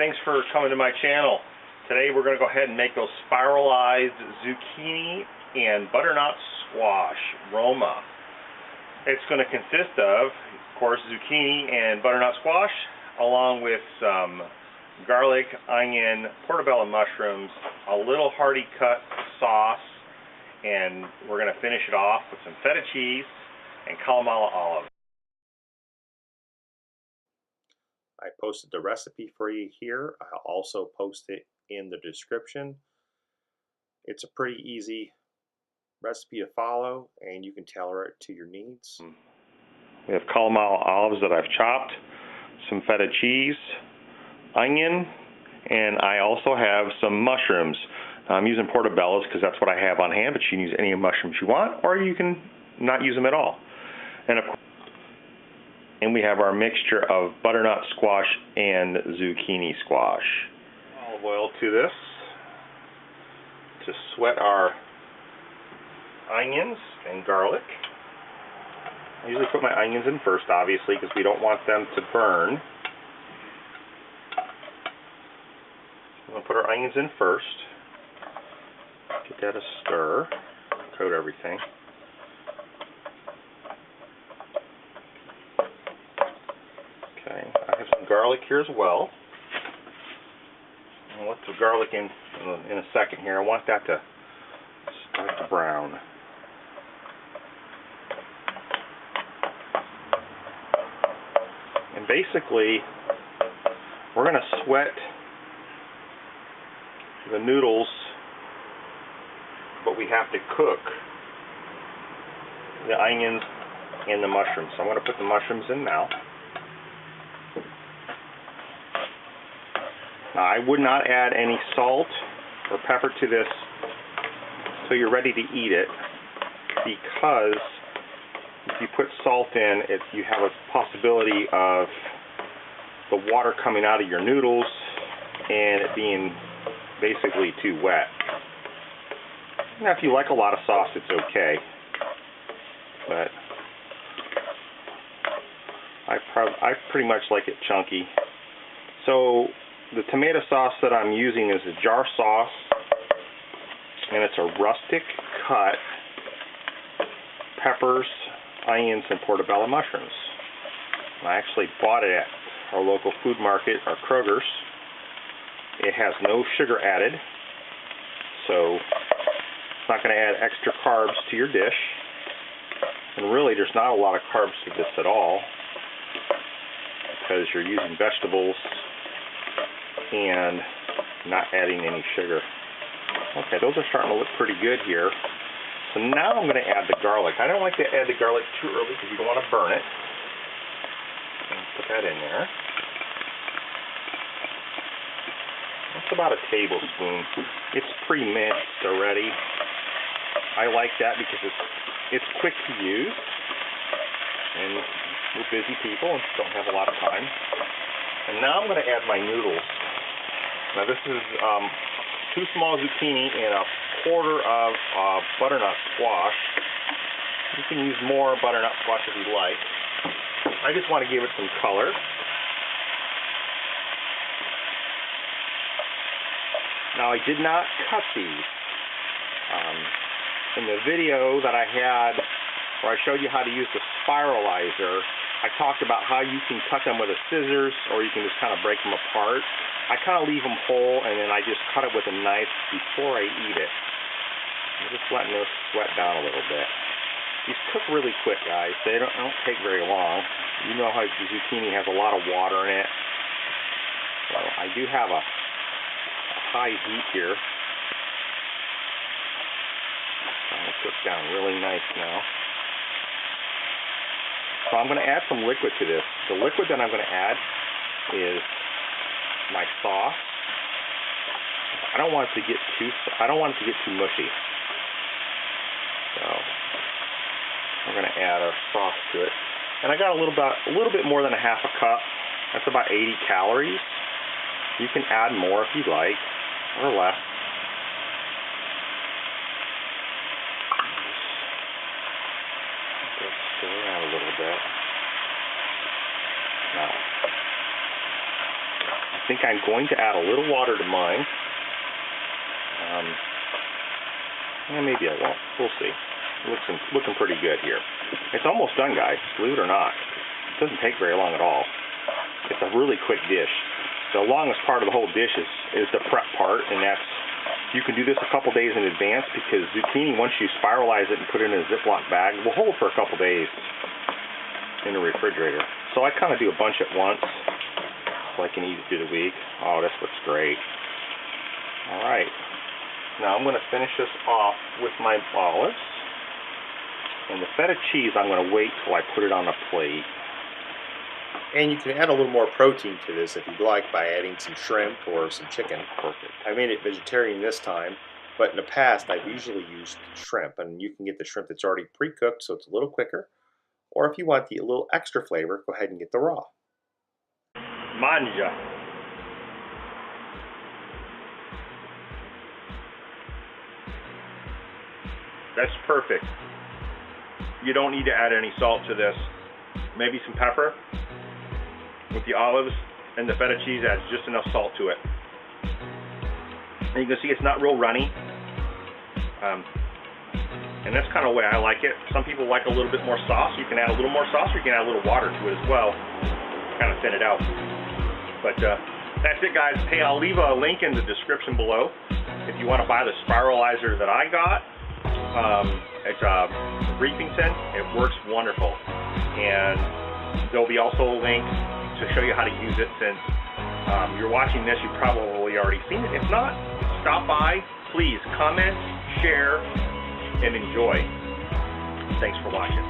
thanks for coming to my channel. Today we're going to go ahead and make those spiralized zucchini and butternut squash Roma. It's going to consist of course, zucchini and butternut squash, along with some garlic, onion, portobello mushrooms, a little hearty cut sauce, and we're going to finish it off with some feta cheese and Kalamata olive. I posted the recipe for you here. I'll also post it in the description. It's a pretty easy recipe to follow, and you can tailor it to your needs. We have Kalamata olives that I've chopped, some feta cheese, onion, and I also have some mushrooms. I'm using portobellos because that's what I have on hand, but you can use any mushrooms you want, or you can not use them at all. And we have our mixture of butternut squash and zucchini squash. Olive oil to this to sweat our onions and garlic. I usually put my onions in first, obviously, because we don't want them to burn. I'm going to put our onions in first. Get that a stir. Coat everything. Okay, I have some garlic here as well. I'll let the garlic in a second here. I want that to start to brown. And basically, we're going to sweat the noodles, but we have to cook the onions and the mushrooms. So I'm going to put the mushrooms in now. Now, I would not add any salt or pepper to this until you're ready to eat it, because if you put salt in, you have a possibility of the water coming out of your noodles and it being basically too wet. Now, if you like a lot of sauce, it's okay, but I pretty much like it chunky. So the tomato sauce that I'm using is a jar sauce, and it's a rustic cut peppers, onions, and portobello mushrooms. I actually bought it at our local food market, our Kroger's. It has no sugar added, so it's not going to add extra carbs to your dish. And really, there's not a lot of carbs to this at all, because you're using vegetables and not adding any sugar. Okay, those are starting to look pretty good here. So now I'm going to add the garlic. I don't like to add the garlic too early because you don't want to burn it. Put that in there. That's about a tablespoon. It's pre-minced already. I like that because it's quick to use, and we're busy people and don't have a lot of time. And now I'm going to add my noodles. Now this is 2 small zucchini and a quarter of butternut squash. You can use more butternut squash if you like. I just want to give it some color. Now, I did not cut these. In the video that I had where I showed you how to use the spiralizer, I talked about how you can cut them with a scissors, or you can just kind of break them apart. I kind of leave them whole, and then I just cut it with a knife before I eat it. I'm just letting those sweat down a little bit. These cook really quick, guys. They don't take very long. You know how the zucchini has a lot of water in it. So I do have a high heat here. Trying to cook down really nice now. So I'm going to add some liquid to this. The liquid that I'm going to add is my sauce. I don't want it to get too mushy. So I'm going to add our sauce to it. And I got a little bit more than a half a cup. That's about 80 calories. You can add more if you'd like, or less. Just stir around a little bit. Now, think I'm going to add a little water to mine. Yeah, maybe I won't. We'll see. Looking pretty good here. It's almost done, guys, believe it or not. It doesn't take very long at all. It's a really quick dish. The longest part of the whole dish is the prep part, and that's, you can do this a couple days in advance because zucchini, once you spiralize it and put it in a Ziploc bag, will hold for a couple days in the refrigerator. So I kind of do a bunch at once so I can eat it through the week. Oh, this looks great. All right. Now I'm going to finish this off with my olives. And the feta cheese, I'm going to wait till I put it on a plate. And you can add a little more protein to this if you'd like by adding some shrimp or some chicken. Perfect. I made it vegetarian this time, but in the past I've usually used shrimp, and you can get the shrimp that's already pre-cooked so it's a little quicker. Or if you want a little extra flavor, go ahead and get the raw. Manja. That's perfect. You don't need to add any salt to this. Maybe some pepper with the olives, and the feta cheese adds just enough salt to it. And you can see it's not real runny. And that's kind of the way I like it. Some people like a little bit more sauce. You can add a little more sauce, or you can add a little water to it as well. Kind of thin it out. But that's it, guys. Hey, I'll leave a link in the description below if you want to buy the spiralizer that I got. It's a Reefington. It works wonderful. And there'll be also a link to show you how to use it. Since you're watching this, you've probably already seen it. If not, stop by. Please comment, share, and enjoy. Thanks for watching.